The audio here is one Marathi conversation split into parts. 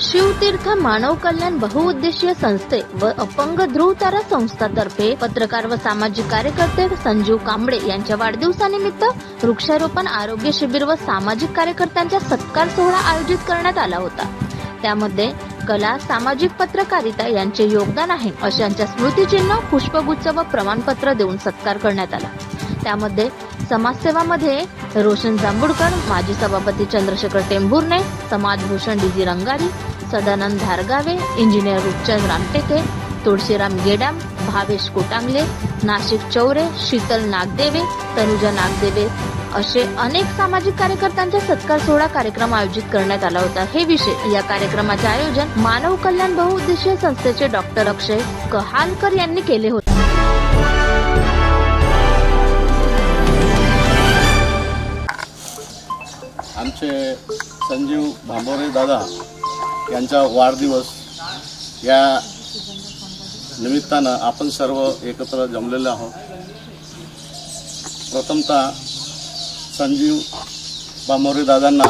शिवतीर्थ मानव कल्याण बहुउद्देशीय संस्थे व अपंग ध्रुव तारा संस्थातर्फे पत्रकार व सामाजिक कार्यकर्ते संजीव कांबळे यांच्या वाढदिवसानिमित्त वृक्षारोपण, आरोग्य शिबिर व सामाजिक कार्यकर्त्यांचा सत्कार सोहळा आयोजित करण्यात आला होता। त्यामध्ये कला, सामाजिक पत्रकारिता यांचे योगदान आहे अशांच्या स्मृतिचिन्ह, पुष्पगुच्छ व प्रमाणपत्र देऊन सत्कार करण्यात आला। त्यामध्ये समाजसेवामध्ये रोशन जांभुडकर, माजी सभापती चंद्रशेखर टेंभुर्णे, समाजभूषण डीजी रंगारी, सदानंद धारगावे, इंजिनियर रूपचंद रामटेके, तुळशीराम गेडाम, भावेश कोटांगले, नाशिक चौरे, शीतल नागदेवे, तनुजा नागदेवे असे अनेक सामाजिक कार्यकर्त्यांचा सत्कार सोहळा कार्यक्रम आयोजित करण्यात आला होता। हे विषय या कार्यक्रमाचे आयोजन मानव कल्याण बहुउद्देशीय संस्थेचे डॉक्टर अक्षय कहालकर यांनी केले होते। आमचे संजीव भांबोरे दादा यांचा वाढदिवस या निमित्तानं आपण सर्व एकत्र जमलेले आहोत। प्रथमतः संजीव भांबोरे दादांना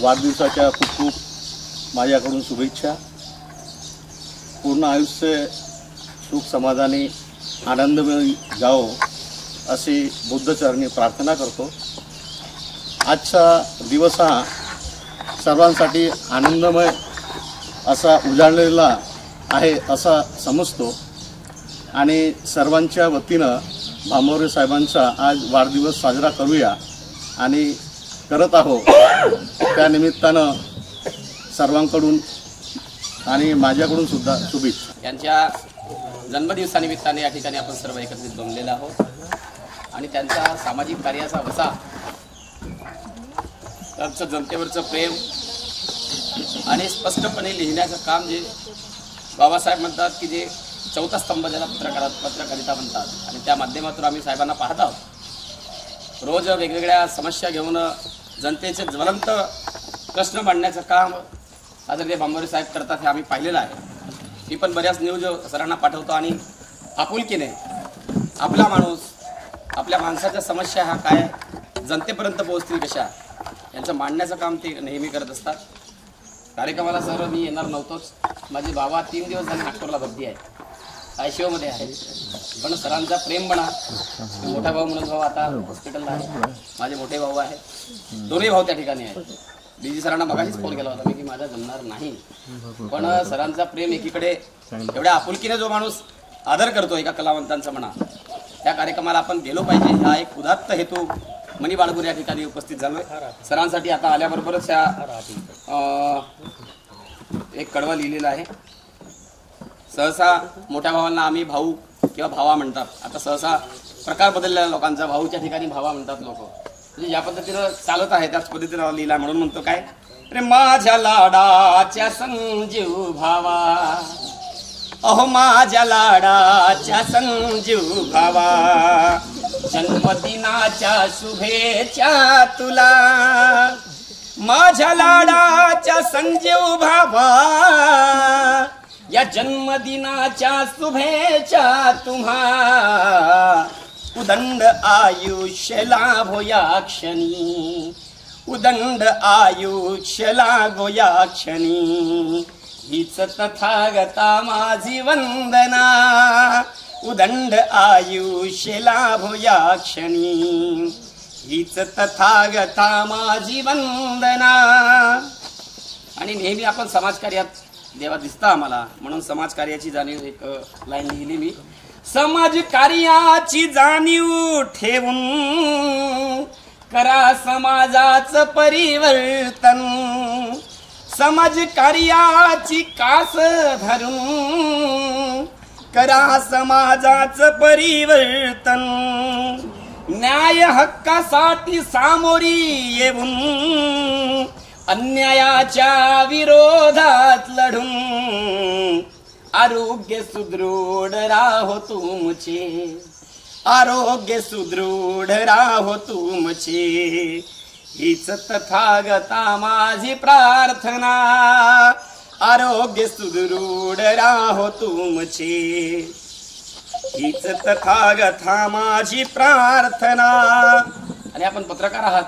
वाढदिवसाच्या खूप खूप माझ्याकडून शुभेच्छा। पूर्ण आयुष्य सुख समाधानी आनंदमय जावो अशी बुद्धचरणी प्रार्थना करतो। आजचा दिवस हा सर्वांसाठी आनंदमय असा उजाडलेला आहे असा समजतो आणि सर्वांच्या वतीनं भांबोरे साहेबांचा आज वाढदिवस साजरा करूया आणि करत आहोत। त्या निमित्तानं सर्वांकडून आणि माझ्याकडून सुद्धा शुभेच्छा। यांच्या जन्मदिवसानिमित्ताने या ठिकाणी आपण सर्व एकत्रित जमलेलो आहोत आणि त्यांचा सामाजिक कार्याचा वसा, त्यांचं जनतेवरचं प्रेम आणि स्पष्टपणे लिहिण्याचं काम जे बाबासाहेब म्हणतात की जे चौथा स्तंभ ज्याला पत्रकारिता म्हणतात आणि त्या माध्यमातून आम्ही साहेबांना पाहत आहोत। रोज वेगवेगळ्या समस्या घेऊन जनतेचे ज्वलंत प्रश्न मांडण्याचं काम आदरणीय भांबोरे साहेब करतात हे आम्ही पाहिलेलं आहे। मी पण बऱ्याच न्यूज सरांना पाठवतो आणि आपुलकीने आपला माणूस, आपल्या माणसाच्या समस्या ह्या काय जनतेपर्यंत पोहोचतील कशा यांचं मांडण्याचं काम ते नेहमी करत असतात। कार्यक्रमाला सर मी येणार नव्हतोच, माझे बाबा 3 दिवस झाले नागपूरला भरती आहे, आयसीयूमध्ये आहे, पण सरांचा प्रेम म्हणा, मोठा भाऊ म्हणून भाऊ आता हॉस्पिटलला आहे, माझे मोठे भाऊ आहेत, दोन्ही भाऊ त्या ठिकाणी आहेत। डीजी सरांना मगाशीच फोन केला होता मी की माझा जमणार नाही, पण सरांचा प्रेम एकीकडे एवढ्या आपुलकीने जो माणूस आदर करतो एका कलावंतांचा म्हणा, त्या कार्यक्रमाला आपण गेलो पाहिजे हा एक उदात्त हेतू मनी बाळगूर या ठिकाणी उपस्थित झालोय। सरांसाठी आता आल्याबरोबरच एक कडवं लिहिलेलं आहे। सहसा मोठ्या भावांना आम्ही भाऊ किंवा भावा म्हणतात, आता सहसा प्रकार बदललेला लोकांचा, भाऊच्या ठिकाणी भावा म्हणतात लोक, म्हणजे या पद्धतीनं चालत आहे त्याच पद्धतीनं लिहिला। म्हणून म्हणतो काय, रे माझ्या लाडाच्या संजीव भावा, अहो माझ्या लाडाच्या संजीव भावा, जन्मदिनाच्या शुभेच्छा तुला, माझ्या लाडाच्या संजीव भावा, या जन्मदिनाच्या शुभेच्छा तुम्हा, उदंड आयुष्य लाभो या क्षणी, उदंड आयुष्य लाभो या क्षणी, हीच तथागता माझी वंदना, उदंड आयुष्य लाभो या क्षणी, हीच तथागता माझी वंदना। आणि नेहमी आपण समाजकार्यात देवा दिसता आम्हाला, म्हणून समाजकार्याची जाणीव एक लाईन लिहिली मी, समाजकार्याची जाणीव ठेवून करा समाजाचं परिवर्तन, समाजकार्याची कास धरून करा समाजाचं परिवर्तन, न्याय हक्कासाठी सामोरी येऊन अन्यायाच्या विरोधात लढून, आरोग्य सुदृढ राहो तुमचे, आरोग्य सुदृढ राहो तुमचे, हीच तथागता माझी प्रार्थना, आरोग्य सुदृढ राहो तुमचे, हीच तथागता माझी प्रार्थना। आणि आपण पत्रकार आहात,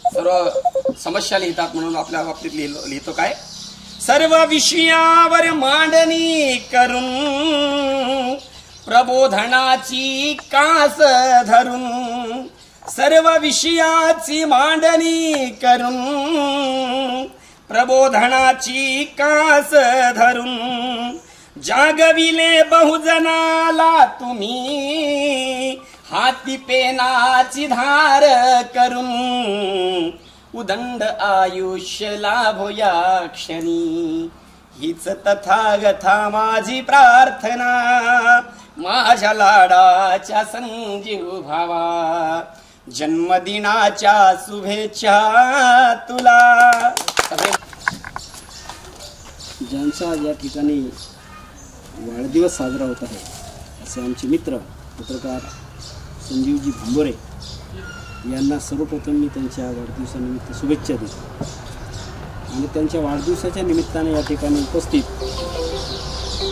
सर्व समस्या लिहितात म्हणून आपल्या बाबतीत लिहितो काय, सर्व विषयावर मांडणी करून प्रबोधनाची कास धरून सर्व विषयाची मांडणी करून प्रबोधनाची कास धरून जागविले बहुजनाला तुम्ही हाती पेनाची धार करून उदंड आयुष्य लाभो या क्षणी हीच तथागता माझी प्रार्थना माझ्या लाडाच्या संजीव भावा जन्मदिनाच्या शुभेच्छा तुला. ज्यांचा या ठिकाणी वाढदिवस साजरा होत आहे असे आमचे मित्र पत्रकार संजीवजी भांबोरे यांना सर्वप्रथम मी त्यांच्या वाढदिवसानिमित्त शुभेच्छा देतो. आणि त्यांच्या वाढदिवसाच्या निमित्ताने या ठिकाणी उपस्थित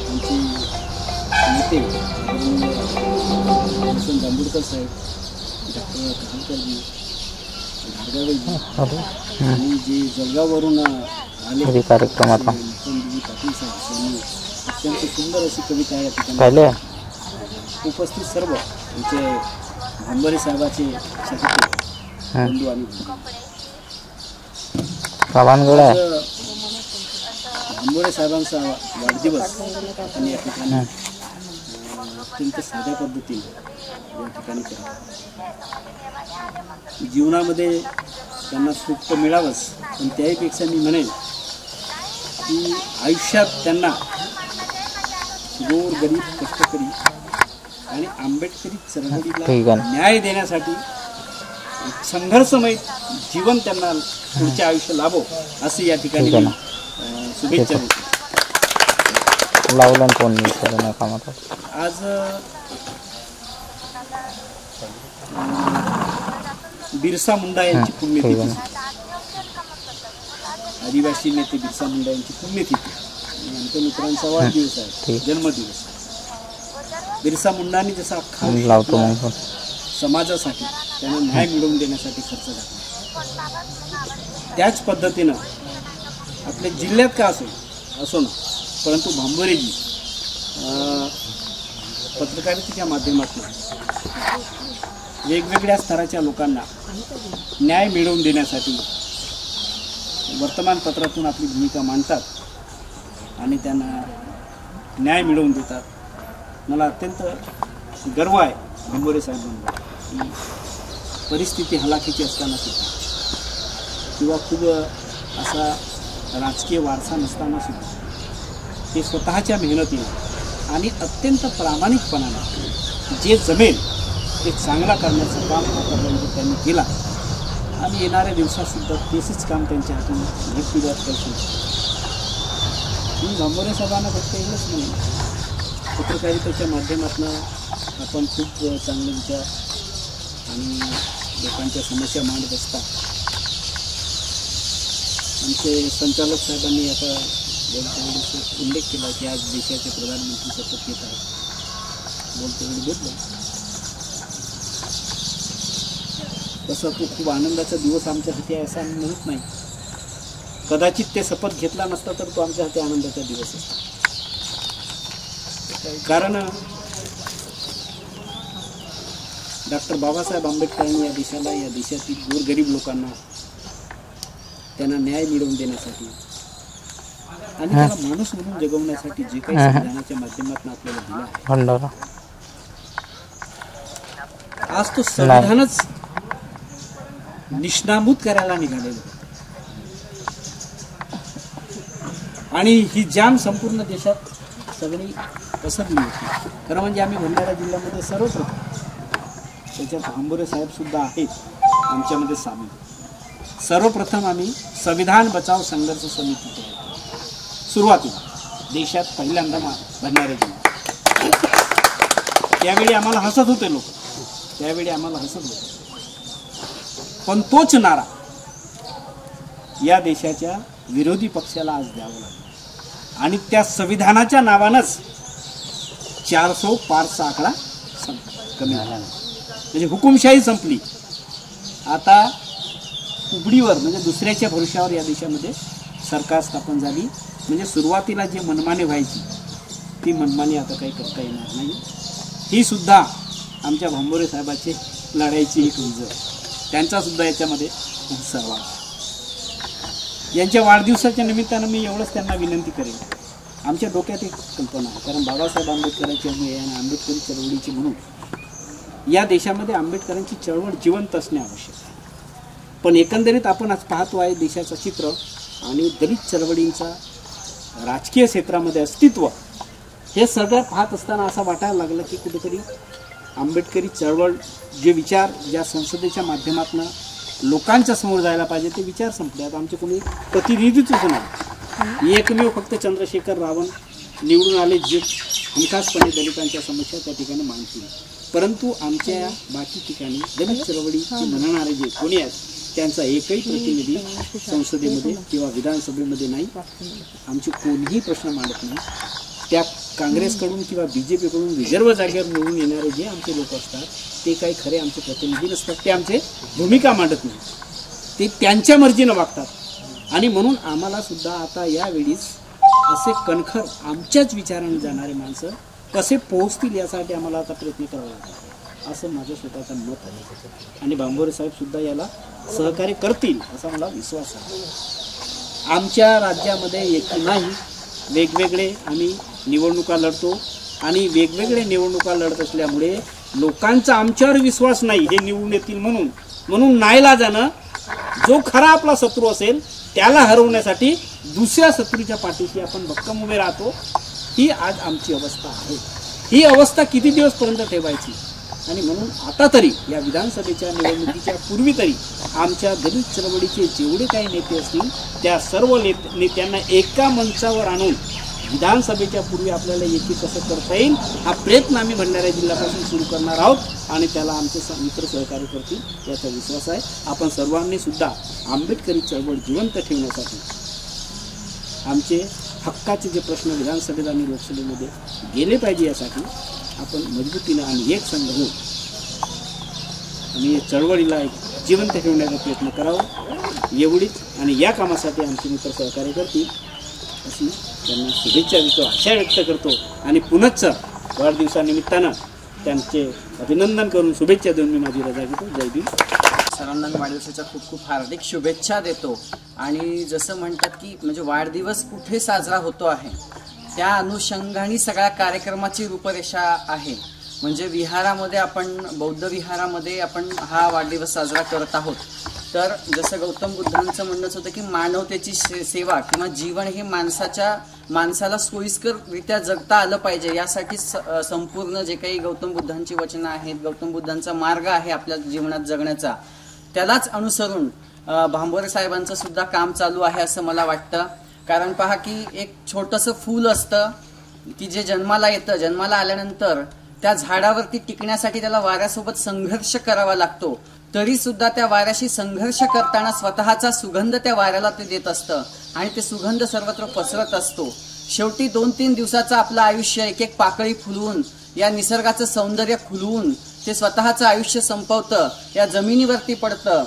आमचे नेते जांभूळकर साहेब, डॉक्टर कहाळकरजी, घारगावजी आणि जे जळगाववरून आले कार्यक्रमात पाटील साहेब यांनी अत्यंत सुंदर अशी कविता या ठिकाणी उपस्थित सर्व आमचे भांबोरे साहेबाचे सचिव बंधू आणि भांबोरे साहेबांचा वाढदिवस आपण या ठिकाणी अत्यंत साध्या पद्धतीने या ठिकाणी करा. जीवनामध्ये त्यांना सुख तर मिळावंच, पण त्याहीपेक्षा मी म्हणेन की आयुष्यात त्यांना गोर गरीब कष्टकरी आणि आंबेडकरी चळवळीला न्याय देण्यासाठी संघर्षमय जीवन त्यांना पुढचे आयुष्य लाभो असे या ठिकाणी शुभेच्छा देतो. आज बिरसा मुंडा यांची पुण्यतिथी, आदिवासी नेते बिरसा मुंडा यांची पुण्यतिथी आणि आमच्या मित्रांचा वाढदिवस आहे, जन्मदिवस. बिरसा मुंडांनी जसा अख्खा समाजासाठी त्यांना न्याय मिळवून देण्यासाठी खर्च घातला, त्याच पद्धतीनं आपल्या जिल्ह्यात का असो ना, परंतु भांबोरेजी पत्रकारितेच्या माध्यमातून वेगवेगळ्या स्तराच्या लोकांना न्याय मिळवून देण्यासाठी वर्तमानपत्रातून आपली भूमिका मांडतात आणि त्यांना न्याय मिळवून देतात. मला अत्यंत गर्व आहे भांबोरे साहेबांवर की परिस्थिती हलाखीची असताना सुद्धा किंवा खूप असा राजकीय वारसा नसताना सुद्धा ते स्वतःच्या मेहनतीने आणि अत्यंत प्रामाणिकपणाने जे जमेल ते चांगला करण्याचं काम आतापर्यंत त्यांनी केला आणि येणाऱ्या दिवसातसुद्धा तेच काम त्यांच्या हातून घेतलं करतील. मी भांबोरे साहेबांना फक्त एवढंच म्हणेन, पत्रकारितेच्या माध्यमातून आपण खूप चांगले विचार आणि लोकांच्या समस्या मांडत असता. आमचे संचालक साहेबांनी आता बोलतेवेळी उल्लेख केला की आज देशाचे प्रधानमंत्री शपथ घेत आहेत, बोलतेवेळी बोललो. तसा तो खूप आनंदाचा दिवस आमच्यासाठी आहे असं आम्ही म्हणत नाही. कदाचित ते शपथ घेतला नसता तर तो आमच्यासाठी आनंदाचा दिवस असता. कारण डॉक्टर बाबासाहेब आंबेडकरांनी या देशाला, या देशातील गोरगरीब लोकांना त्यांना न्याय मिळवून देण्यासाठी आणि त्याला माणूस म्हणून जगवण्यासाठी जे काही संविधानाच्या माध्यमातून आपल्याला दिलं आहे, आज तो संविधानच निष्णामूत करायला निघालेलं आणि ही जाम संपूर्ण देशात सगळी पसरली होती. खरं म्हणजे आम्ही भंडारा जिल्ह्यामध्ये सर्वप्रथम, त्याच्यात भांबोरे साहेब सुद्धा आहेत आमच्यामध्ये सामील, सर्वप्रथम आम्ही संविधान बचाव संघर्ष समिती केली सुरुवातीला देशात पहिल्यांदा भंडारा जिल्ह्यात. त्यावेळी आम्हाला हसत होते लोक, त्यावेळी आम्हाला हसत होते, पण तोच नारा या देशाच्या विरोधी पक्षाला आज द्यावा लागला आणि त्या संविधानाच्या नावानंच 400 पारचा आकडा कमी झाला, म्हणजे हुकुमशाही संपली. आता उघडीवर म्हणजे दुसऱ्याच्या भरोश्यावर या देशामध्ये सरकार स्थापन झाली म्हणजे सुरुवातीला जे मनमानी व्हायची ती मनमानी आता काही करता येणार नाही. ही सुद्धा आमच्या भांबोरे साहेबाची लढाईची एक उंजळ, त्यांचा सुद्धा याच्यामध्ये सहभाग. यांच्या वाढदिवसाच्या निमित्तानं मी एवढंच त्यांना विनंती करेन. आमच्या डोक्यात एक कल्पना आहे, कारण बाबासाहेब आंबेडकरांची आणि आंबेडकरी चळवळीची म्हणून या देशामध्ये आंबेडकरांची चळवळ जिवंत असणे आवश्यक आहे. पण एकंदरीत आपण आज पाहतो आहे देशाचं चित्र आणि दलित चळवळींचा राजकीय क्षेत्रामध्ये अस्तित्व हे सगळं पाहत असताना असं वाटायला लागलं की कुठेतरी आंबेडकरी चळवळ जे विचार ज्या संसदेच्या माध्यमातून लोकांच्या समोर जायला पाहिजे ते विचार संपले. आता आमचे कोणी प्रतिनिधित्वच नाही. एकमेव फक्त चंद्रशेखर रावण निवडून आले जे हमखासपणे दलितांच्या समस्या त्या ठिकाणी मांडतील, परंतु आमच्या बाकी ठिकाणी दलित चळवळीचे म्हणणारे जे कोणी आहेत त्यांचा एकही प्रतिनिधी संसदेमध्ये किंवा विधानसभेमध्ये नाही. आमचे कोणीही प्रश्न मांडत नाही. त्या काँग्रेसकडून किंवा BJPकडून रिझर्व्ह जागेवर निवडून येणारे जे आमचे लोक असतात ते काही खरे आमचे प्रतिनिधी नसतात. ते आमचे भूमिका मांडत नाही, ते त्यांच्या मर्जीनं वागतात. आणि म्हणून आम्हाला सुद्धा आता यावेळीस असे कणखर आमच्याच विचाराने जाणारे माणसं कसे पोहोचतील यासाठी आम्हाला आता प्रयत्न करावा लागेल असं माझं स्वतःचं मत आहे. आणि भांबोरे साहेब सुद्धा याला सहकार्य करतील असा मला विश्वास आहे. आमच्या राज्यामध्ये एक नाही, वेगवेगळे आम्ही निवडणुका लढतो आणि वेगवेगळे निवडणुका लढत असल्यामुळे लोकांचा आमच्यावर विश्वास नाही हे निवडून येतील म्हणून नाईलाजानं जो खरा आपला शत्रू असेल त्याला हरवण्यासाठी दुसऱ्या शत्रूच्या पाठीशी आपण भक्कम उभे राहतो. ही आज आमची अवस्था आहे. ही अवस्था किती दिवसपर्यंत ठेवायची? आणि म्हणून आता तरी या विधानसभेच्या निवडणुकीच्या पूर्वी तरी आमच्या दलित चळवळीचे जेवढे काही नेते असतील त्या सर्व नेत्यांना एका मंचावर आणून विधानसभेच्या पूर्वी आपल्याला येथे कसं करता येईल हा प्रयत्न आम्ही भंडारा जिल्ह्यापासून सुरू करणार आहोत आणि त्याला आमचे मित्र सहकार्य करतील याचा विश्वास आहे. आपण सर्वांनी सुद्धा आंबेडकरी चळवळ जिवंत ठेवण्यासाठी आमचे हक्काचे जे प्रश्न विधानसभेत आणि लोकसभेमध्ये गेले पाहिजे यासाठी आपण मजबूतीनं आणि एक संघ होऊन आणि या चळवळीला एक जिवंत ठेवण्याचा प्रयत्न करावा एवढीच. आणि या कामासाठी आमचे मित्र सहकार्य करतील अशी त्यांना शुभेच्छा देतो, आशा व्यक्त करतो आणि पुनश्च वाढदिवसानिमित्तानं त्यांचे अभिनंदन करून शुभेच्छा देऊन मी माझी रजा घेतो. जय भीम. सर्वांना वाढदिवसाच्या खूप खूप हार्दिक शुभेच्छा देतो. आणि जसं म्हणतात की म्हणजे वाढदिवस कुठे साजरा होतो आहे त्या अनुषंगाने सगळ्या कार्यक्रमाची रूपरेषा आहे. म्हणजे विहारामध्ये आपण बौद्ध विहारामध्ये आपण हा वाढदिवस साजरा करत आहोत. तर जसं गौतम बुद्धांचं म्हणणंच होतं की मानवतेची सेवा किंवा जीवन हे माणसाला सोयीस्कररित्या जगता आलं पाहिजे यासाठी संपूर्ण जे काही गौतम बुद्धांची वचनं आहेत, गौतम बुद्धांचा मार्ग आहे आपल्या जीवनात जगण्याचा, त्यालाच अनुसरून भांबोरे साहेबांचं सुद्धा काम चालू आहे असं मला वाटतं. कारण पहा की एक छोटंसं फूल असतं की जे जन्माला येतं, जन्माला आल्यानंतर त्या झाडावरती टिकण्यासाठी त्याला वाऱ्यासोबत संघर्ष करावा लागतो. तरी सुद्धा त्या वाऱ्याशी संघर्ष करताना स्वतःचा सुगंध त्या वाऱ्याला ते देत असतं आणि ते सुगंध सर्वत्र पसरत असतो. शेवटी 2-3 दिवसाचं आपलं आयुष्य एक एक पाकळी फुलवून या निसर्गाचं सौंदर्य खुलवून ते स्वतःचं आयुष्य संपवतं, या जमिनीवरती पडतं.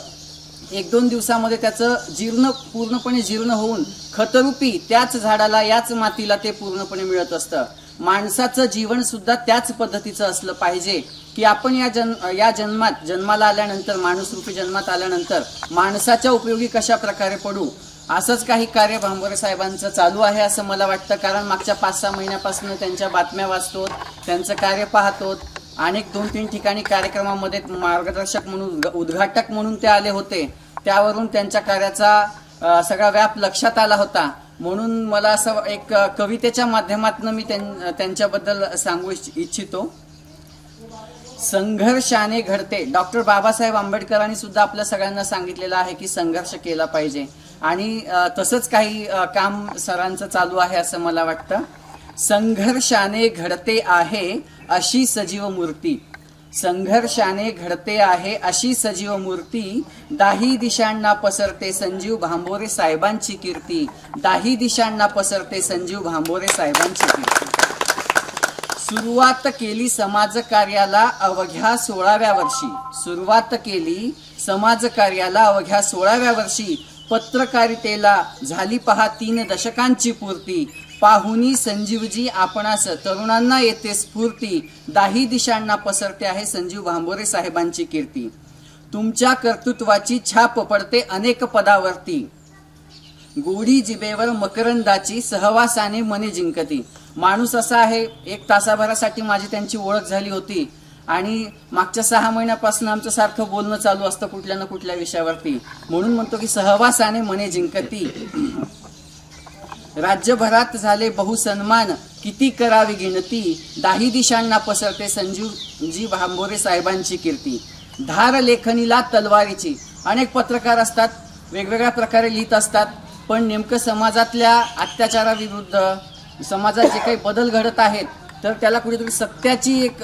1-2 दिवसामध्ये त्याचं पूर्णपणे जीर्ण होऊन खतरूपी त्याच झाडाला याच मातीला ते पूर्णपणे मिळत असतं. माणसाचं जीवन सुद्धा त्याच पद्धतीचं असलं पाहिजे की आपण या जन्माला आल्यानंतर, माणूसरूपी जन्मात आल्यानंतर माणसाच्या उपयोगी कशा प्रकारे पडू, असंच काही कार्य भांबोरे साहेबांचं चालू आहे असं मला वाटतं. कारण मागच्या 5-6 महिन्यापासून त्यांच्या बातम्या वाचतो, त्यांचं कार्य पाहतो. अनेक 2-3 ठिकाणी कार्यक्रमामध्ये मार्गदर्शक म्हणून, उद्घाटक म्हणून ते आले होते. त्यावरून त्यांच्या कार्याचा सगळा व्याप लक्षात आला होता. म्हणून मला असं एक कवितेच्या माध्यमातून मी त्यांच्याबद्दल सांगू इच्छितो. संघर्षाने घडते. डॉक्टर बाबासाहेब आंबेडकरांनी सुद्धा आपल्या सगळ्यांना सांगितलेलं आहे की संघर्ष केला पाहिजे आणि तसंच काही काम सरांचं चालू आहे असं मला वाटतं. संघर्षाने घडते आहे अशी सजीव मूर्ती, संघर्षाने घडते आहे अशी सजीव मूर्ती, दाही दिशांना पसरते संजीव भांबोरे साहेबांची कीर्ती, दाही दिशांना पसरते संजीव भांबोरे साहेबांची कीर्ती. सुरुवात केली समाजकार्याला अवघ्या 16व्या वर्षी, सुरुवात केली समाजकार्याला अवघ्या 16व्या वर्षी, पत्रकारितेला झाली पहा 3 दशकांची पूर्ती, पाहुनी संजीवजी आपणास तरुणांना येते स्फूर्ती, दाही दिशांना पसरते आहे संजीव भांबोरे साहेबांची कीर्ती. तुमच्या कर्तृत्वाची छाप पडते अनेक पदावरती, गोडी जिभेवर मकरंदाची सहवासाने मने जिंकती. माणूस असा आहे, 1 तासाभरासाठी माझी त्यांची ओळख झाली होती आणि मागच्या 6 महिन्यापासून आमचं सारखं बोलणं चालू असतं कुठल्या ना कुठल्या विषयावरती. म्हणून म्हणतो की सहवासाने मने जिंकती. राज्यभरात झाले बहुसन्मान, किती करावी गिणती, दाही दिशांना पसरते संजीवजी भांबोरे साहेबांची कीर्ती. धार लेखणीला तलवारीची. अनेक पत्रकार असतात, वेगवेगळ्या प्रकारे लिहित असतात, पण नेमकं समाजातल्या अत्याचाराविरुद्ध, समाजात जे काही बदल घडत आहेत, तर त्याला कुठेतरी सत्याची एक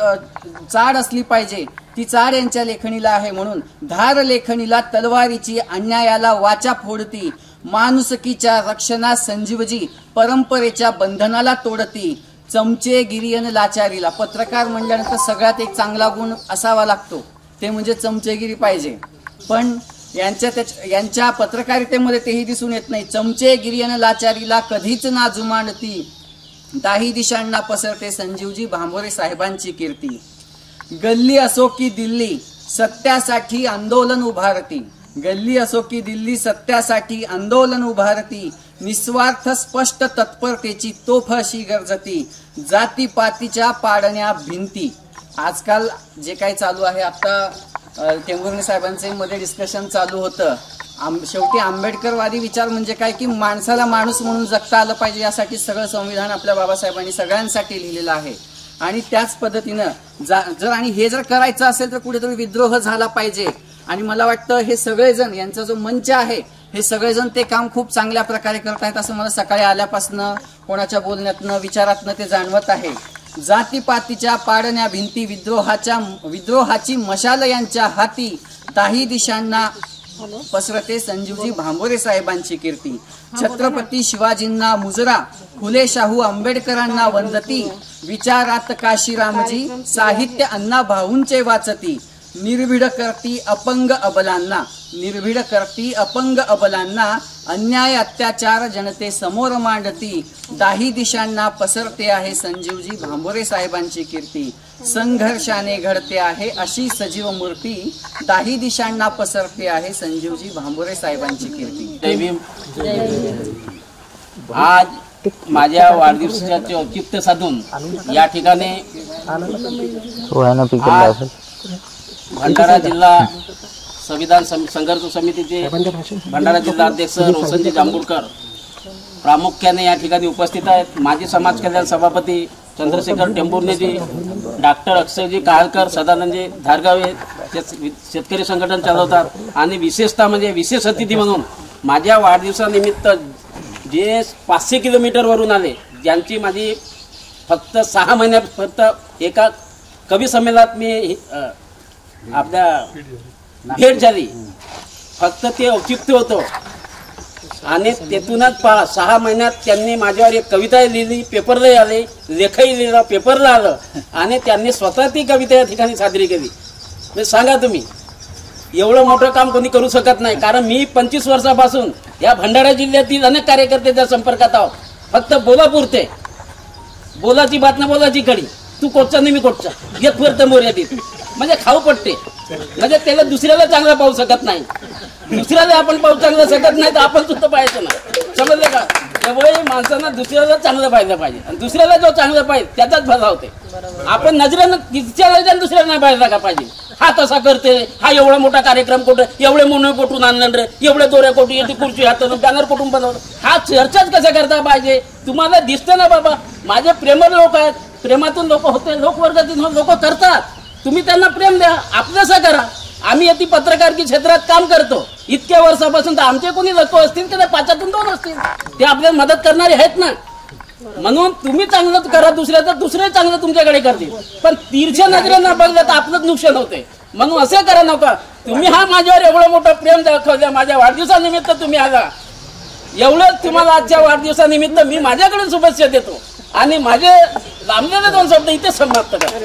चाड असली पाहिजे. ती चाड यांच्या लेखणीला आहे. म्हणून धार लेखणीला तलवारीची, अन्यायाला वाचा फोडती, माणुसकीच्या रक्षणास संजीवजी परंपरेच्या बंधनाला तोडती, चमचे गिरियन लाचारीला. पत्रकार म्हणल्यानंतर सगळ्यात एक चांगला गुण असावा लागतो, ते म्हणजे चमचेगिरी पाहिजे. पण यांच्या पत्रकारितेमध्ये तेही दिसून येत नाही. चमचे गिरियन लाचारीला कधीच ना जुमानती, दाही दिशांना पसरते संजीवजी भांबोरे साहेबांची कीर्ती. गल्ली असो की दिल्ली, सत्यासाठी आंदोलन उभारती, गल्ली असो की दिल्ली, सत्यासाठी आंदोलन उभारती, निस्वार्थ स्पष्ट तत्परतेची तोफ अशी गरजती, जातीपातीच्या पाडण्या भिंती. आजकाल जे काही चालू आहे, आता टेंभुर्णे साहेबांचे मध्ये डिस्कशन चालू होतं. शेवटी आंबेडकरवादी विचार म्हणजे काय की माणसाला माणूस म्हणून जगता आलं पाहिजे, यासाठी सगळं संविधान आपल्या बाबासाहेबांनी सगळ्यांसाठी लिहिलेलं आहे. आणि त्याच पद्धतीनं जर करायचं असेल तर कुठेतरी विद्रोह झाला पाहिजे. आणि मला वाटतं हे सगळेजण, यांचा जो मंच आहे, हे सगळेजण ते काम खूप चांगल्या प्रकारे करत आहेत असं मला सकाळी आल्यापासनं कोणाच्या बोलण्यातनं विचारातनं ते जाणवत आहे. जातीपातीच्या पाडण्या भिंती, विद्रोहाची मशाल यांच्या हाती, दाही दिशांना पसरते संजीवजी भांबोरे साहेबांची कीर्ती. छत्रपती शिवाजींना मुजरा, फुले शाहू आंबेडकरांना वंदती, विचारात काशीरामजी, साहित्य अण्णा भाऊंचे वाचती, निर्भीड करती अपंग अबलांना, निर्भीड करती अपंग अबलांना, अन्याय अत्याचार जनते समोर मांडती, दाही दिशांना पसरते आहे संजीवजी भांबोरे साहेबांची कीर्ती. संघर्षाने घडते आहे अशी सजीव मूर्ती, दाही दिशांना पसरते आहे संजीवजी भांबोरे साहेबांची कीर्ती. जय भीम. आज माझ्या वाढदिवसाचे औचित्य साधून या ठिकाणी भंडारा जिल्हा संविधान संघर्ष समितीचे भंडारा जिल्हा अध्यक्ष रोशनजी जांभूळकर प्रामुख्याने या ठिकाणी उपस्थित आहेत. माजी समाज कल्याण सभापती चंद्रशेखर टेंभुर्णेजी, डॉक्टर अक्षयजी काळकर, सदानंदजी धारगावे शेतकरी संघटन चालवतात. आणि विशेषतः म्हणजे विशेष अतिथी म्हणून माझ्या वाढदिवसानिमित्त जे 500 किलोमीटरवरून आले, ज्यांची माझी फक्त 6 महिन्यात फक्त एका कवी संमेलनात मी आपल्या भेट झाली, फक्त ते औचित्य होतं. आणि तेथूनच 6 महिन्यात त्यांनी माझ्यावर एक कविता लिहिली, पेपरलाही आले, लेखही लिहिला, पेपरला आलं, आणि त्यांनी स्वतः ती कविता या ठिकाणी सादरी केली. म्हणजे सांगा तुम्ही, एवढं मोठं काम कोणी करू शकत नाही. कारण मी 25 वर्षापासून या भंडारा जिल्ह्यातील अनेक कार्यकर्त्यांच्या संपर्कात आहोत. फक्त बोलापुरते, बोलाची बात ना बोलाची कडी, तू कोटचा नाही मी कोटचा, येत फरत मोर्यादीत, म्हणजे खाऊ पडते. म्हणजे त्याला दुसऱ्याला चांगला पाहू शकत नाही, दुसऱ्याला आपण पाहू चांगलं शकत नाही तर आपण सुद्धा पाहायचं नाही. समजलं का? त्यामुळे माणसांना दुसऱ्याला चांगलं पाहिलं पाहिजे, आणि दुसऱ्याला जो चांगलं पाहिजे त्याचाच भला होते. आपण नजरेनं तिच्याला दुसऱ्याला नाही पाहिजे का पाहिजे. हा तसा करते, हा एवढा मोठा कार्यक्रम कुठं, एवढे मोनो कुठून आणलं रे, एवढे दोऱ्या कोटी येते, खुर्ची हातातून बॅनर कुठून बनवलं, हा चर्चाच कसं करता पाहिजे. तुम्हाला दिसतं ना बाबा, माझे प्रेमळ लोक आहेत, प्रेमातून लोक होते, लोकवर्गातून लोक करतात. तुम्ही त्यांना प्रेम द्या, आपलंसं करा. आम्ही येथे पत्रकारिता क्षेत्रात काम करतो इतक्या वर्षापासून, तर आमचे कोणी लोक असतील की 5 2 असतील, ते आपल्याला मदत करणारे आहेत ना. म्हणून तुम्ही चांगलं करा दुसऱ्याचं, दुसरे चांगलं तुमच्याकडे करतील. पण तिरछ्या नजरेनं बघलं तर आपलंच नुकसान होते. म्हणून असं करा नका. तुम्ही हा माझ्यावर एवढं मोठं प्रेम दाखवलं, माझ्या वाढदिवसानिमित्त तुम्ही आला, एवढंच तुम्हाला आजच्या वाढदिवसानिमित्त मी माझ्याकडून शुभेच्छा देतो. आणि माझे लांबलेले 2 शब्द इथे समाप्त करा.